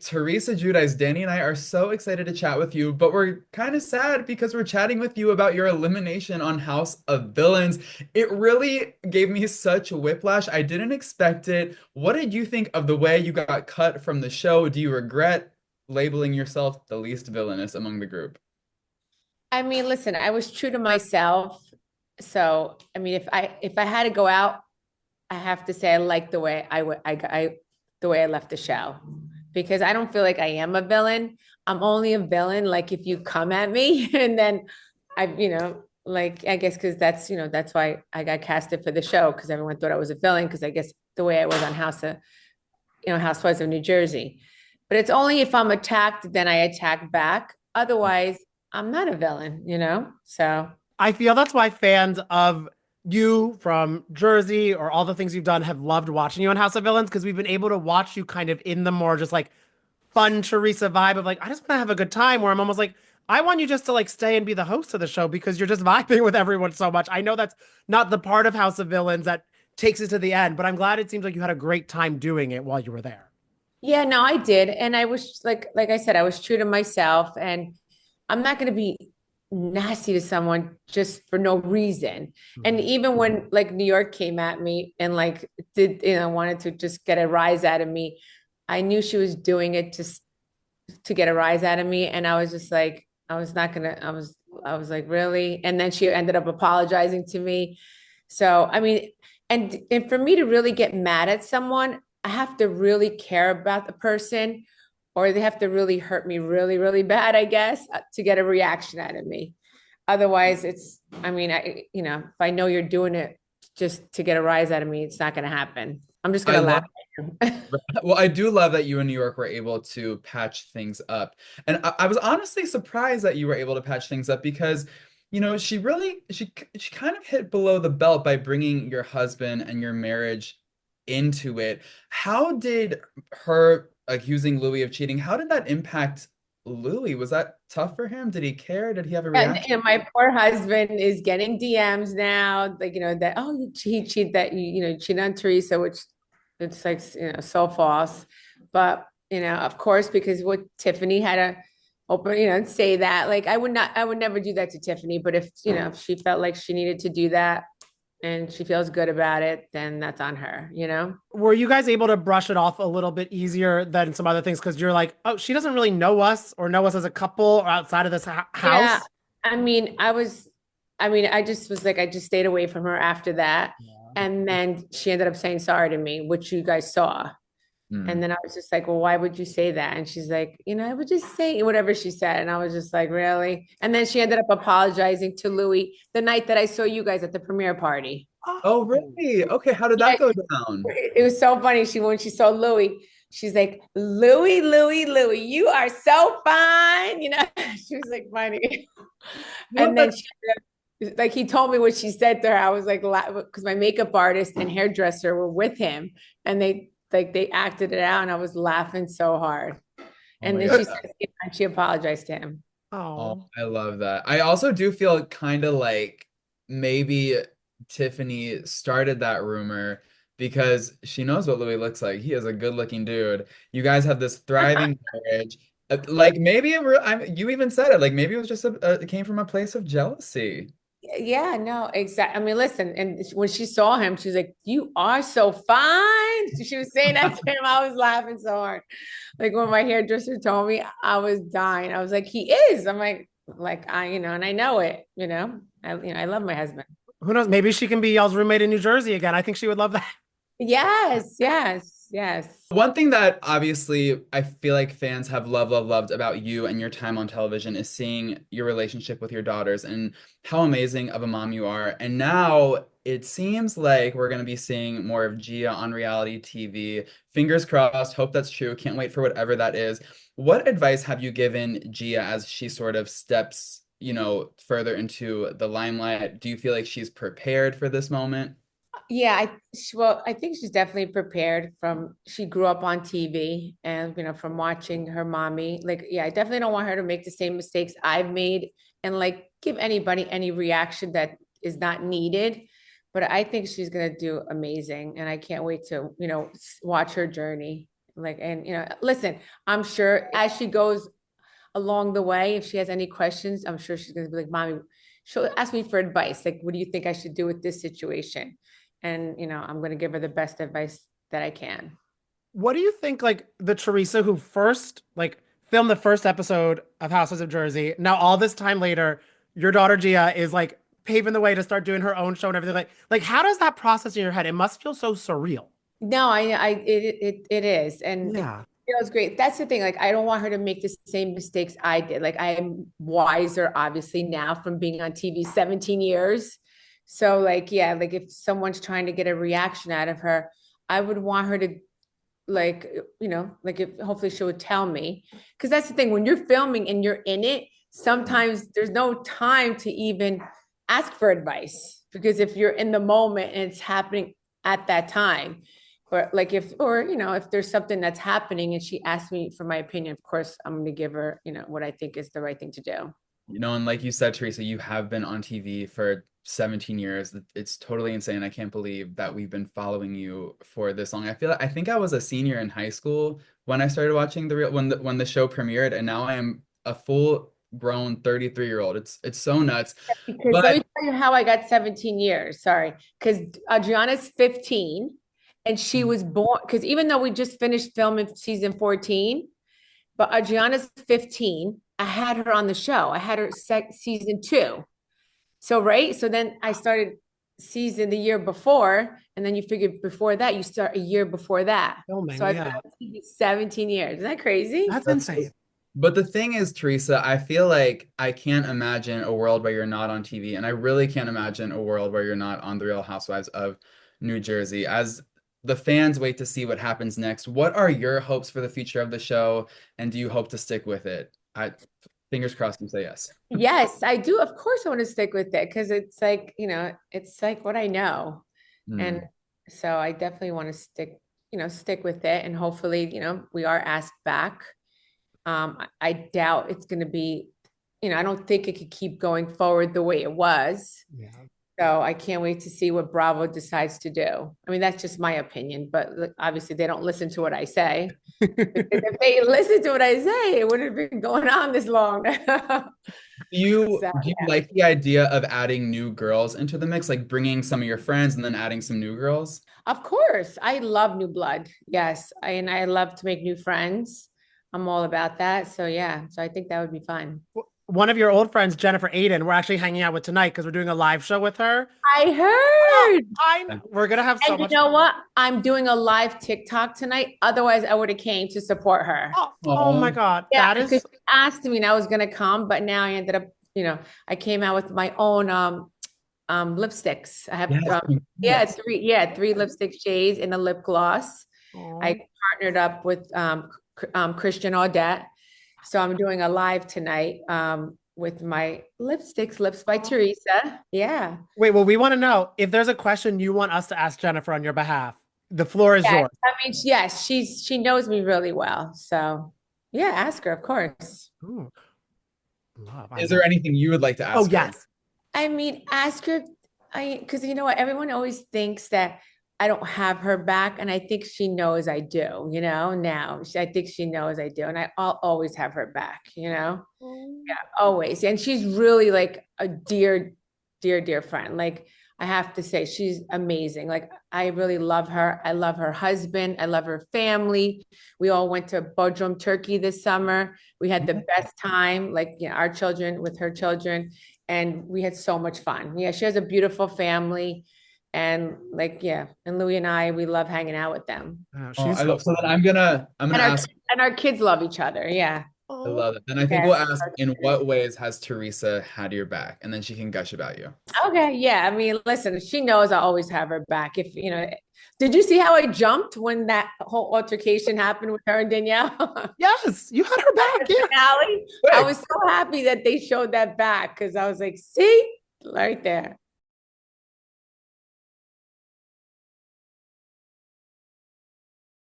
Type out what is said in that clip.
Teresa Giudice, Danny and I are so excited to chat with you, but we're kind of sad because we're chatting with you about your elimination on House of Villains. It really gave me such whiplash. I didn't expect it. What did you think of the way you got cut from the show? Do you regret labeling yourself the least villainous among the group? I mean, listen, I was true to myself. So, I mean, if I had to go out, I have to say I like the way the way I left the show because I don't feel like I am a villain. I'm only a villain like if you come at me and then like I guess because that's why I got casted for the show because everyone thought I was a villain because I guess the way I was on Housewives of New Jersey. But it's only if I'm attacked, then I attack back. Otherwise, I'm not a villain. So I feel that's why fans of you from Jersey or all the things you've done have loved watching you on House of Villains because we've been able to watch you kind of in the more just like fun Teresa vibe of like, I just want to have a good time where I'm almost like, I want you just to like stay and be the host of the show because you're just vibing with everyone so much. I know that's not the part of House of Villains that takes it to the end, but I'm glad it seems like you had a great time doing it while you were there. yeah, no, I did. And I was like I said, I was true to myself. And I'm not going to be nasty to someone just for no reason. And Mhm. even when like New York came at me and like wanted to just get a rise out of me, I knew she was doing it just to get a rise out of me. And I was just like, I was not gonna, I was like, really? And then she ended up apologizing to me. So, I mean, and for me to really get mad at someone, I have to really care about the person or they have to really hurt me really, really bad, I guess, to get a reaction out of me. Otherwise, I mean, if I know you're doing it just to get a rise out of me, it's not going to happen. I'm just going I to laugh love at you. Well, I do love that you in New York were able to patch things up. And I was honestly surprised that you were able to patch things up because, she really she kind of hit below the belt by bringing your husband and your marriage into it. How did her accusing Louis of cheating, how did that impact Louis? Was that tough for him? Did he care? Did he have a reaction? And my poor husband is getting DMs now, like, that, oh, he cheated that cheated on Teresa, which it's like, so false. But, of course, because what Tiffany had to open, and say that, like, I would never do that to Tiffany. But if she felt like she needed to do that and she feels good about it, then that's on her. Were you guys able to brush it off a little bit easier than some other things? Because you're like, oh, she doesn't really know us or know us as a couple or outside of this Yeah. house. I just was like, I just stayed away from her after that. Yeah. And then she ended up saying sorry to me, which you guys saw. And Hmm. then I was just like, well, why would you say that? And she's like, I would just say whatever she said. And I was just like, really? And then she ended up apologizing to Louis the night that I saw you guys at the premiere party. Oh, Oh. really? Okay, how did Yeah, that go down? it was so funny. When she saw Louis, she's like, Louis, Louis, Louis, you are so fine. She was like funny. Well, And then like he told me what she said to her. I was like, because my makeup artist and hairdresser were with him, and they acted it out, and I was laughing so hard. oh And my then God. she said, and she apologized to him. Oh, Oh. I love that. I also do feel kind of like maybe Tiffany started that rumor because she knows what Louis looks like. He is a good-looking dude. You guys have this thriving marriage. Like maybe you even said it. Like maybe it was just it came from a place of jealousy. Yeah, no, exactly. I mean, listen, and when she saw him, she was like, "You are so fine." She was saying that to him. I was laughing so hard. Like when my hairdresser told me, I was dying. I was like, "He is." I'm like and I know it. I love my husband. Who knows? Maybe she can be y'all's roommate in New Jersey again. I think she would love that. Yes, yes, yes. One thing that obviously I feel like fans have loved about you and your time on television is seeing your relationship with your daughters and how amazing of a mom you are. And now it seems like we're going to be seeing more of Gia on reality TV. Fingers crossed, hope that's true. Can't wait for whatever that is. What advice have you given Gia as she sort of steps, further into the limelight? Do you feel like she's prepared for this moment? Yeah, well, I think she's definitely prepared she grew up on TV and, from watching her mommy. Like, yeah, I definitely don't want her to make the same mistakes I've made and like give anybody any reaction that is not needed. But I think she's gonna do amazing, and I can't wait to, watch her journey. Like, and listen, I'm sure as she goes along the way, if she has any questions, I'm sure she's gonna be like, Mommy, she'll ask me for advice. Like, what do you think I should do with this situation? And I'm gonna give her the best advice that I can. What do you think, like the Teresa who first like filmed the first episode of Housewives of Jersey, now all this time later, your daughter Gia is like paving the way to start doing her own show and everything. Like how does that process in your head? It must feel so surreal. No, it is, and it Yeah. feels great. That's the thing. Like, I don't want her to make the same mistakes I did. Like, I am wiser, obviously, now from being on TV 17 years. So, like, yeah, like if someone's trying to get a reaction out of her, I would want her to, like, like if hopefully she would tell me. Because that's the thing. When you're filming and you're in it, sometimes there's no time to even ask for advice. Because if you're in the moment and it's happening at that time, or like if there's something that's happening and she asks me for my opinion, of course I'm going to give her what I think is the right thing to do. And like you said, Teresa, you have been on TV for 17 years. It's totally insane. I can't believe that we've been following you for this long. I think I was a senior in high school when I started watching the real when the show premiered, and now I am a full grown 33-year-old. It's so nuts. Because let But me tell you how I got 17 years. Sorry. Because Adriana's 15 and she was born, because even though we just finished filming season 14, but Adriana's 15, I had her on the show. I had her season 2. So, right. So then I started season the year before, and then you figure before that, you start a year before that. Filming, So I've been yeah. on TV 17 years. Isn't that crazy? That's that's insane. But the thing is, Teresa, I feel like I can't imagine a world where you're not on TV, and I really can't imagine a world where you're not on The Real Housewives of New Jersey. As the fans wait to see what happens next, what are your hopes for the future of the show, and do you hope to stick with it? Fingers crossed you say yes. Yes, I do. Of course, I want to stick with it because it's like, it's like what I know. And Hmm. so I definitely want to stick with it. And hopefully, we are asked back. I doubt it's going to be, I don't think it could keep going forward the way it was. Yeah. So I can't wait to see what Bravo decides to do. I mean, that's just my opinion, but obviously they don't listen to what I say. Because if they listen to what I say, it wouldn't have been going on this long. So, Do you like the idea of adding new girls into the mix, like bringing some of your friends and then adding some new girls? of course, I love new blood. Yes, and I love to make new friends. I'm all about that. So yeah, so I think that would be fun. One of your old friends, Jennifer Aiden, we're actually hanging out with tonight because we're doing a live show with her. I Oh, heard. we're gonna have so And you much know fun. what? I'm doing a live TikTok tonight. Otherwise, I would have came to support her. Oh my Oh, God. Yeah, That because is she asked me and I was gonna come, but now I ended up, I came out with my own lipsticks. I have yes. Yes. three lipstick shades and a lip gloss. I oh, partnered up with Christian Audette. So I'm doing a live tonight with my lipsticks, Lips by Teresa. Yeah. wait, well, we want to know if there's a question you want us to ask Jennifer on your behalf. The floor is Yeah. yours. I mean, yes, she knows me really well. So yeah, ask her, of course. Ooh, love, I Is there love. anything you would like to Oh, ask her? yes. I mean, ask her. Because you know what, everyone always thinks that I don't have her back, and I think she knows I do. Now I think she knows I do, and I'll always have her back. Yeah, always. And she's really like a dear, dear, dear friend. Like I have to say, she's amazing. Like I really love her. I love her husband. I love her family. We all went to Bodrum, Turkey this summer. We had the best time, like our children with her children, and we had so much fun. Yeah, she has a beautiful family. And like, yeah, and Louis and I, we love hanging out with them. Oh, Oh, she's I so love. So then fun. I'm gonna And our ask. and our kids love each other. Yeah. I Oh, love it. Then I think Yeah. we'll ask, in what ways has Teresa had your back, and then she can gush about you. Okay, yeah. I mean, listen, she knows I always have her back. If did you see how I jumped when that whole altercation happened with her and Danielle? yes, you had her back. Yeah. Finale? I Quick. was so happy that they showed that back because I was like, see, right there.